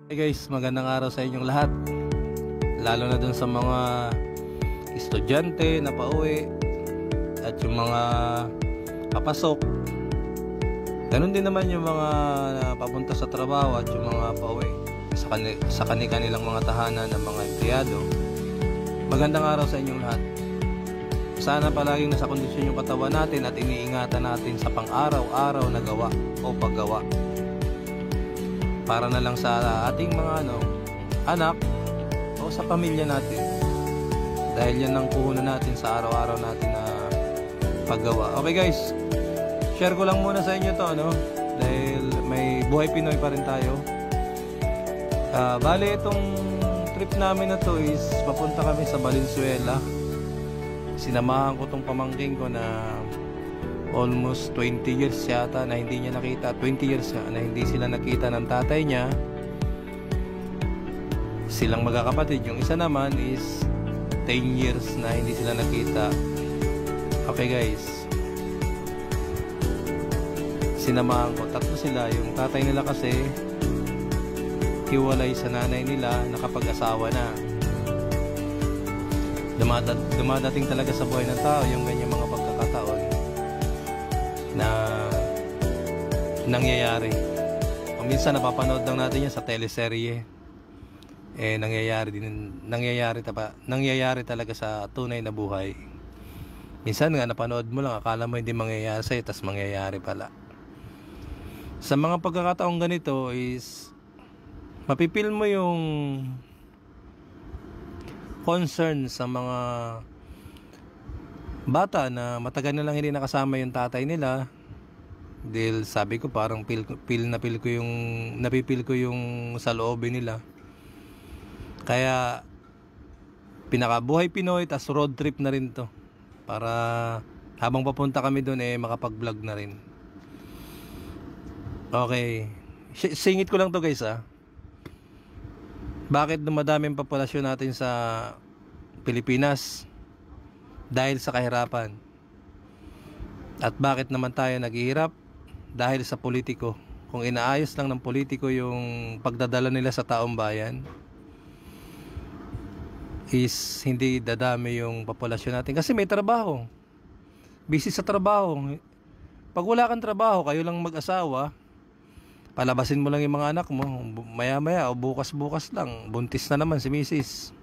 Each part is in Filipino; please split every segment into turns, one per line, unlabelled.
Hey guys, magandang araw sa inyong lahat. Lalo na dun sa mga estudyante na pauwi at yung mga papasok. Ganun din naman yung mga papunta sa trabaho at yung mga pauwi sa kanilang mga tahanan ng mga empleyado. Magandang araw sa inyong lahat. Sana palaging nasa kondisyon yung katawan natin at iniingatan natin sa pang-araw-araw na gawa o paggawa. Para na lang sa ating mga anak o sa pamilya natin. Dahil yan ang puhunan natin sa araw-araw natin na paggawa. Okay guys, share ko lang muna sa inyo to dahil may buhay Pinoy pa rin tayo. Bale itong trip namin na to is papunta kami sa Valenzuela. Sinamahan ko tong pamangking ko na almost 20 years yata na hindi niya nakita, 20 years na hindi sila nakita ng tatay niya. Silang magkakapatid. Yung isa naman is 10 years na hindi sila nakita. Okay guys, sinamahan ko, tatlo sila. Yung tatay nila kasi hiwalay sa nanay nila, nakapag-asawa na. Dumadating talaga sa buhay ng tao yung ganyan mga pagkakataon na nangyayari. O minsan napapanood lang natin yan sa teleserye. Nangyayari talaga sa tunay na buhay. Minsan nga napanood mo lang, akala mo hindi mangyayari sa'yo, tas mangyayari pala. Sa mga pagkakataong ganito is mapipil mo yung concern sa mga bata na matagal na lang hindi nakasama yung tatay nila. Dahil sabi ko parang napipil ko yung sa loobin nila. Kaya pinakabuhay Pinoy tas road trip na rin to, para habang papunta kami doon makapag-vlog na rin. Okay, singit ko lang to guys. Bakit dumadaming populasyon natin sa Pilipinas? Dahil sa kahirapan. At bakit naman tayo naghihirap? Dahil sa politiko. Kung inaayos lang ng politiko yung pagdadala nila sa taong bayan, is hindi dadami yung populasyon natin. Kasi may trabaho. Busy sa trabaho. Pag wala kang trabaho, kayo lang mag-asawa, palabasin mo lang yung mga anak mo, maya-maya o bukas-bukas lang buntis na naman si misis.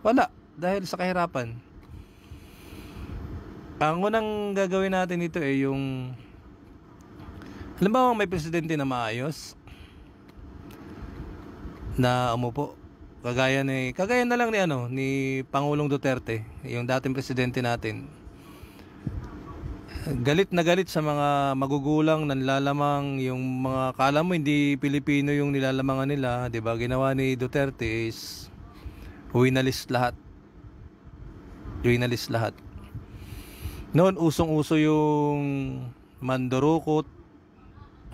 Wala, dahil sa kahirapan. Ang unang gagawin natin ito yung halimbawa may presidente na maayos na umupo, kagaya na lang ni Pangulong Duterte, yung dating presidente natin. Galit na galit sa mga magugulang na nilalamang yung mga kala mo hindi Pilipino yung nilalamangan nila, 'di ba? Ginawa ni Duterte is winalis lahat. Noon usong-uso yung mandurukot,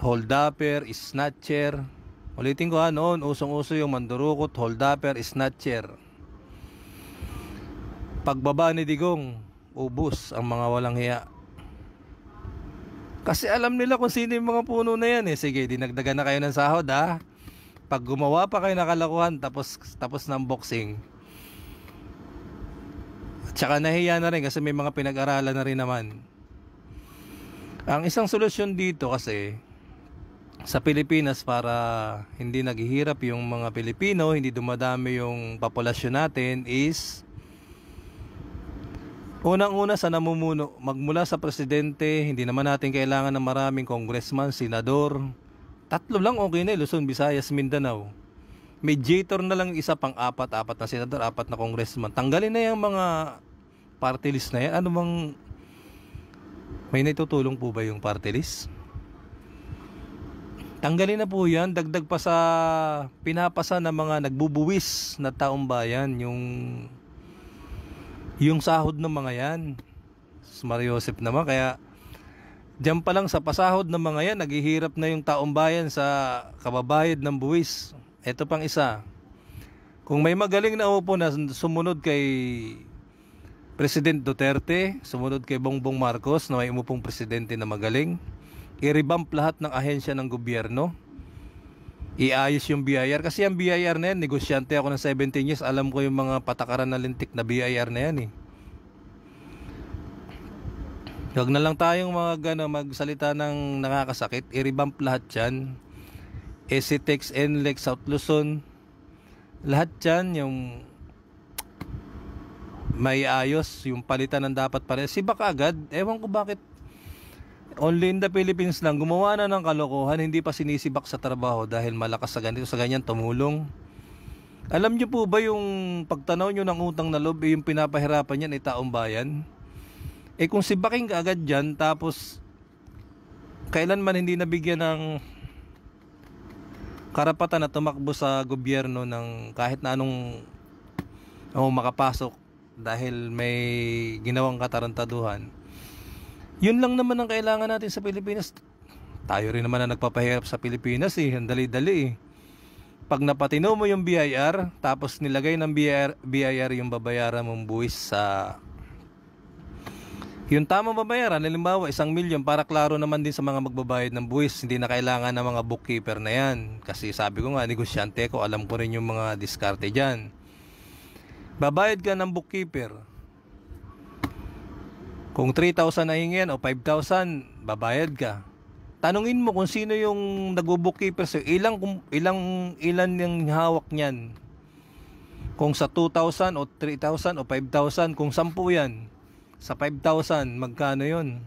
holdupper, snatcher. Ulitin ko noon usong-uso yung mandurukot, holdupper, snatcher. Pagbaba ni Digong, ubos ang mga walang hiya. Kasi alam nila kung sino yung mga puno na yan Sige, dinagdagan na kayo ng sahod Pag gumawa pa kayo ng kalokohan, tapos ng boxing. Tsaka nahiya na rin kasi may mga pinag-aralan na rin naman. Ang isang solusyon dito kasi sa Pilipinas, para hindi naghihirap yung mga Pilipino, hindi dumadami yung populasyon natin, is unang-una sa namumuno, magmula sa presidente. Hindi naman natin kailangan ng maraming congressman, senador. 3 lang okay na, Luzon, Visayas, Mindanao. Mediator na lang isa, pang apat na senador, 4 na congressman. Tanggalin na yung mga party list na yan. Ano bang may naitutulong po ba yung party list? Tanggalin na po yan. Dagdag pa sa pinapasa ng mga nagbubuwis na taong bayan, yung sahod ng mga yan. Mariosep naman. Kaya diyan pa lang sa pasahod ng mga yan, naghihirap na yung taong bayan sa kababayad ng buwis. Ito pang isa, kung may magaling na upo na sumunod kay President Duterte, sumunod kay Bongbong Marcos na may umupong presidente na magaling, i-revamp lahat ng ahensya ng gobyerno, iayos yung BIR. Kasi ang BIR na yan, negosyante ako ng 17 years, alam ko yung mga patakaran na lintik na BIR na yan eh. Huwag na lang tayong magsalita ng nakakasakit, i-revamp lahat yan. ECTEX, NLEX, South Luzon, lahat yan yung may ayos, yung palitan ng dapat pare. Si baka agad, ewan ko bakit only in the Philippines lang gumawa na ng kalokohan, hindi pa sinisibak sa trabaho dahil malakas sa ganito, sa ganyan tumulong. Alam nyo po ba yung pagtanaw nyo ng utang na loob, yung pinapahirapan yan ay taong bayan? Kung sibaking ka agad dyan, tapos kailanman hindi nabigyan ng karapatan na tumakbo sa gobyerno ng kahit na anong makapasok dahil may ginawang katarantaduhan. Yun lang naman ang kailangan natin sa Pilipinas. Tayo rin naman na nagpapahirap sa Pilipinas eh. Ang dali-dali eh. Pag napatino mo yung BIR, tapos nilagay ng BIR yung babayaran mong buwis sa... Yung tamang babayaran, halimbawa 1 milyon, para klaro naman din sa mga magbabayad ng buwis. Hindi na kailangan ng mga bookkeeper na yan. Kasi sabi ko nga, negosyante ko, alam ko rin yung mga diskarte dyan. Babayad ka ng bookkeeper. Kung 3,000 na hingin o 5,000, babayad ka. Tanungin mo kung sino yung nagbo-bookkeeper sa ilan yung hawak niyan. Kung sa 2,000 o 3,000 o 5,000, kung 10 yan, sa 5,000, magkano yun?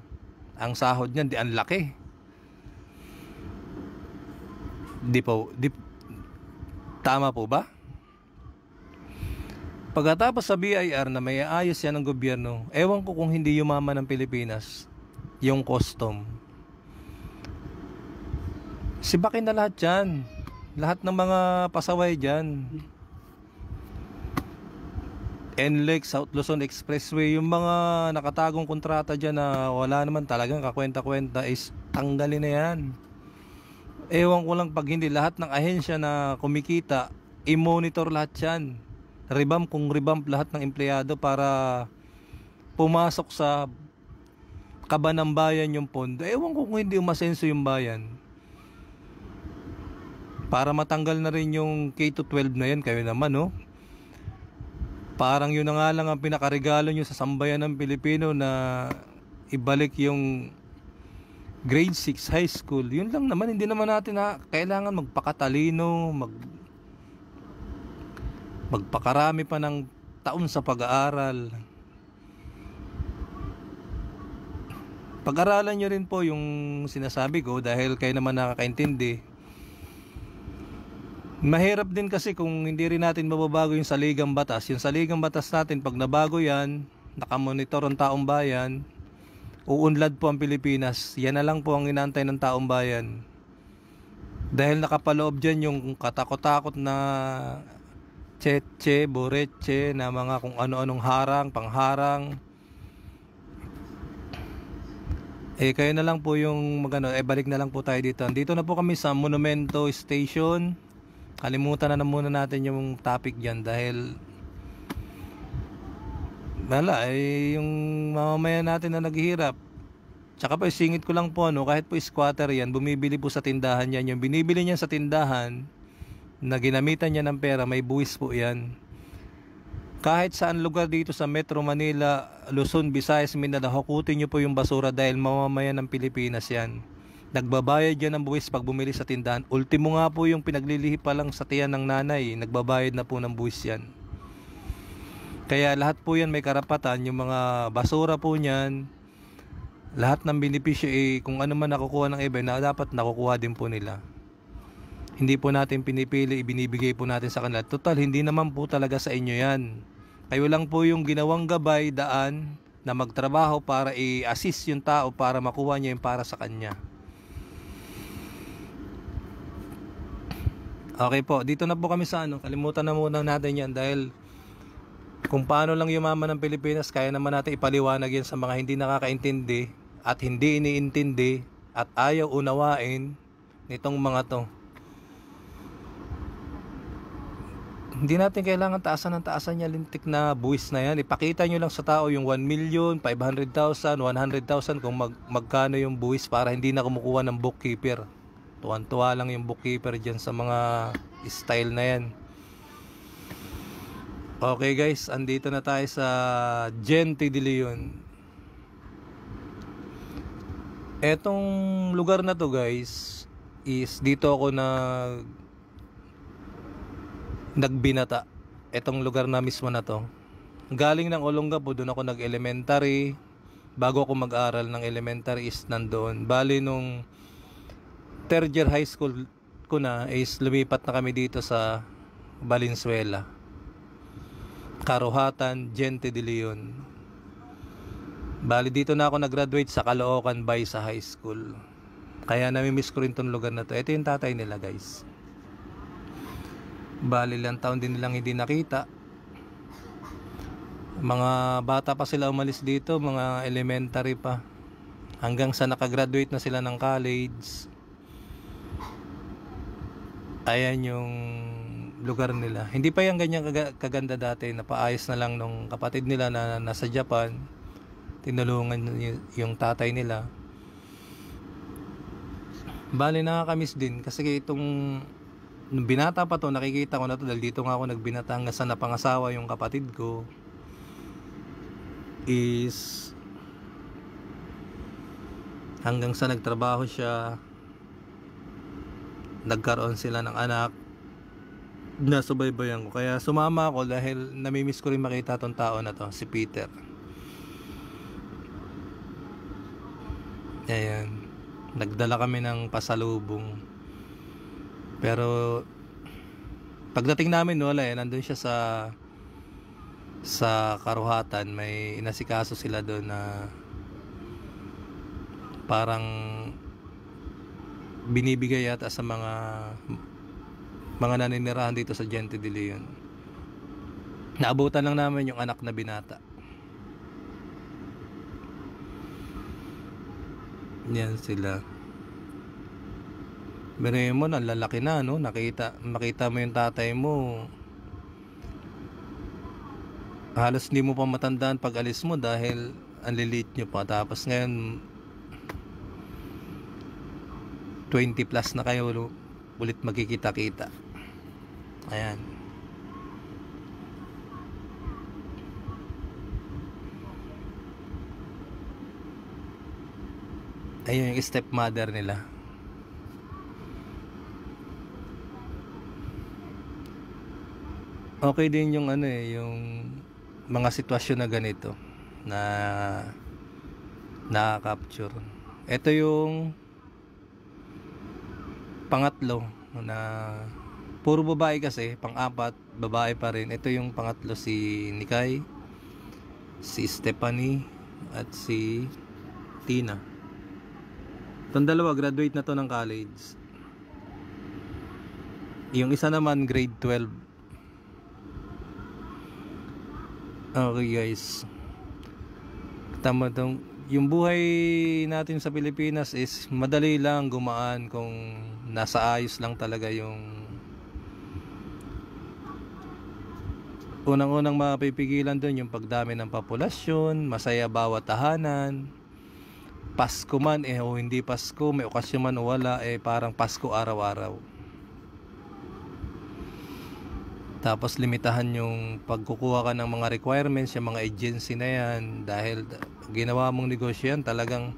Ang sahod niyan, di ang laki. Tama po ba? Pagkatapos sa BIR na may ayos yan ng gobyerno, ewan ko kung hindi yumaman ng Pilipinas yung custom. Sibakin na lahat yan. Lahat ng mga pasaway dyan. NLEX, South Luzon Expressway, yung mga nakatagong kontrata dyan na wala naman talagang kakwenta-kwenta is tanggalin na yan. Ewan ko lang pag hindi lahat ng ahensya na kumikita, i-monitor lahat yan. Revamp lahat ng empleyado para pumasok sa kaba ng bayan yung pondo. Ewan ko kung hindi umasenso yung bayan. Para matanggal na rin yung K-12 na yan, kayo naman no? Parang yun na nga lang ang pinakaregalo nyo sa sambayan ng Pilipino na ibalik yung grade 6 high school. Yun lang naman, hindi naman natin kailangan magpakatalino, magpakarami pa ng taon sa pag-aaral. Pag-aralan nyo rin po yung sinasabi ko dahil kayo naman nakakaintindi. Mahirap din kasi kung hindi rin natin mababago yung saligang batas. Yung saligang batas natin, pag nabago yan, nakamonitor ang taong bayan, uunlad po ang Pilipinas. Yan na lang po ang inaantay ng taong bayan. Dahil nakapaloob dyan yung katakot-takot na tsetche, boretche, na mga kung ano-anong pangharang. Kayo na lang po yung balik na lang po tayo dito. Dito na po kami sa Monumento Station. Kalimutan na muna natin yung topic dyan dahil yung mamamayan natin na naghihirap. Tsaka po singit ko lang po kahit po squatter yan, bumibili po sa tindahan yan. Yung binibili niya sa tindahan na ginamitan niya ng pera, may buwis po yan. Kahit saan lugar dito sa Metro Manila, Luzon, Visayas, Mindanao, hukutin nyo po yung basura dahil mamamayan ng Pilipinas yan. Nagbabayad yan ng buwis pag bumili sa tindahan. Ultimo nga po yung pinaglilihi pa lang sa tiyan ng nanay, nagbabayad na po ng buwis yan. Kaya lahat po yan may karapatan. Yung mga basura po niyan, lahat ng benepisyo kung ano man nakukuha ng iba, na dapat nakukuha din po nila. Hindi po natin pinipili, ibinibigay po natin sa kanila. Total, hindi naman po talaga sa inyo yan. Kayo lang po yung ginawang gabay, daan na magtrabaho para i-assist yung tao para makuha niya yung para sa kanya. Okay po, dito na po kami sa kalimutan na muna natin yan dahil kung paano lang yumaman ng Pilipinas, kaya naman natin ipaliwanag yan sa mga hindi nakakaintindi at hindi iniintindi at ayaw unawain nitong mga to. Hindi natin kailangan taasan niya lintik na buwis na yan. Ipakita nyo lang sa tao yung 1 million, 500,000, 100,000 kung magkano yung buwis para hindi na kumukuha ng bookkeeper. Tuwan-tuwa lang yung bookkeeper dyan sa mga style na yan. Okay guys, andito na tayo sa Gente de Leon. Etong lugar na to guys, is dito ako nagbinata. Etong lugar na mismo na to. Galing ng Olongapo, doon ako nag-elementary. Bago ako mag-aral ng elementary is nandoon. Bali nung third year high school ko na is lumipat na kami dito sa Valenzuela. Karuhatan, Gente de Leon. Bali dito na ako nag-graduate sa Caloocan Bay sa high school. Kaya nami-miss ko rin tong lugar na to. Ito yung tatay nila guys. Bali lang taon din nilang hindi nakita. Mga bata pa sila umalis dito, mga elementary pa. Hanggang sa nakagraduate na sila ng college. Ayan yung lugar nila. Hindi pa yung ganyan kaganda dati. Napaayos na lang nung kapatid nila na nasa Japan. Tinulungan yung tatay nila. Bali nakakamiss din kasi itong nung binata pa to, nakikita ko na to dahil dito nga ako nagbinata hanggang sa napangasawa yung kapatid ko. Is hanggang sa nagtrabaho siya, nagkaroon sila ng anak, nasubaybayan ko. Kaya sumama ako dahil namimiss ko rin makita tong tao na to, si Peter. Ayan, nagdala kami ng pasalubong. Pero pagdating namin wala nandun siya sa Karuhatan. May inasikaso sila doon na parang binibigay yata sa mga naninirahan dito sa Gente de Leon. Naabutan lang namin yung anak na binata. Yan sila. Bere mo, ang lalaki na, no? Makita mo yung tatay mo. Halos hindi mo pa matandaan pag alis mo dahil ang lilit nyo pa. Tapos ngayon 20 plus na kayo ulit magkikita-kita. Ayan. Ayun yung stepmother nila. Okay din yung yung mga sitwasyon na ganito na nakaka-capture. Ito yung pangatlo na puro babae kasi, pang-apat babae pa rin. Ito yung pangatlo, si Nikay, si Stephanie at si Tina. Itong dalawa graduate na to ng college. Yung isa naman grade 12. Okay guys, tama tong yung buhay natin sa Pilipinas is madali lang, gumaan kung nasa ayos lang talaga yung unang-unang mapipigilan doon, yung pagdami ng populasyon, masaya bawat tahanan. Pasko man o hindi Pasko, may okasyon man o wala, parang Pasko araw-araw. Tapos limitahan yung pagkukuha ka ng mga requirements, yung mga agency na yan, dahil ginawa mong negosyo yan, talagang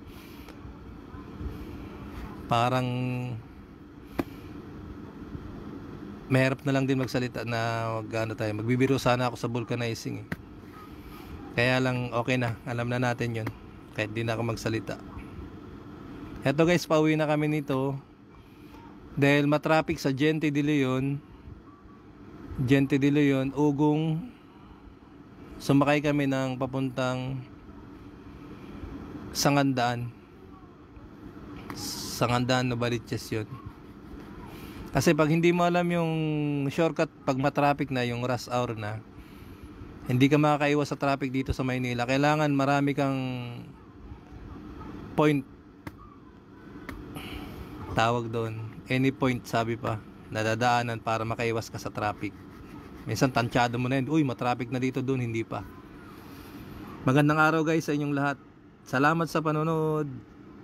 parang mahirap na lang din magsalita na magbibiro sana ako sa vulcanizing Kaya lang okay na, alam na natin yun kahit di na ako magsalita. Eto guys, pauwi na kami nito dahil matraffic sa Gente de Leon. Ugong sumakay kami ng papuntang Sangandaan, Novaliches yun. Kasi pag hindi mo alam yung shortcut, pag matraffic na, yung rush hour na, hindi ka makakaiwas sa traffic dito sa Maynila. Kailangan marami kang point, tawag doon, any point sabi pa, nadadaanan para makaiwas ka sa traffic. Minsan tansyado mo na yun, uy matraffic na dito, doon hindi pa. Magandang araw guys sa inyong lahat. Salamat sa panonood.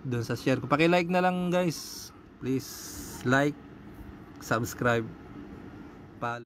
Doon sa share ko, paki-like na lang guys, please. please like, subscribe, follow.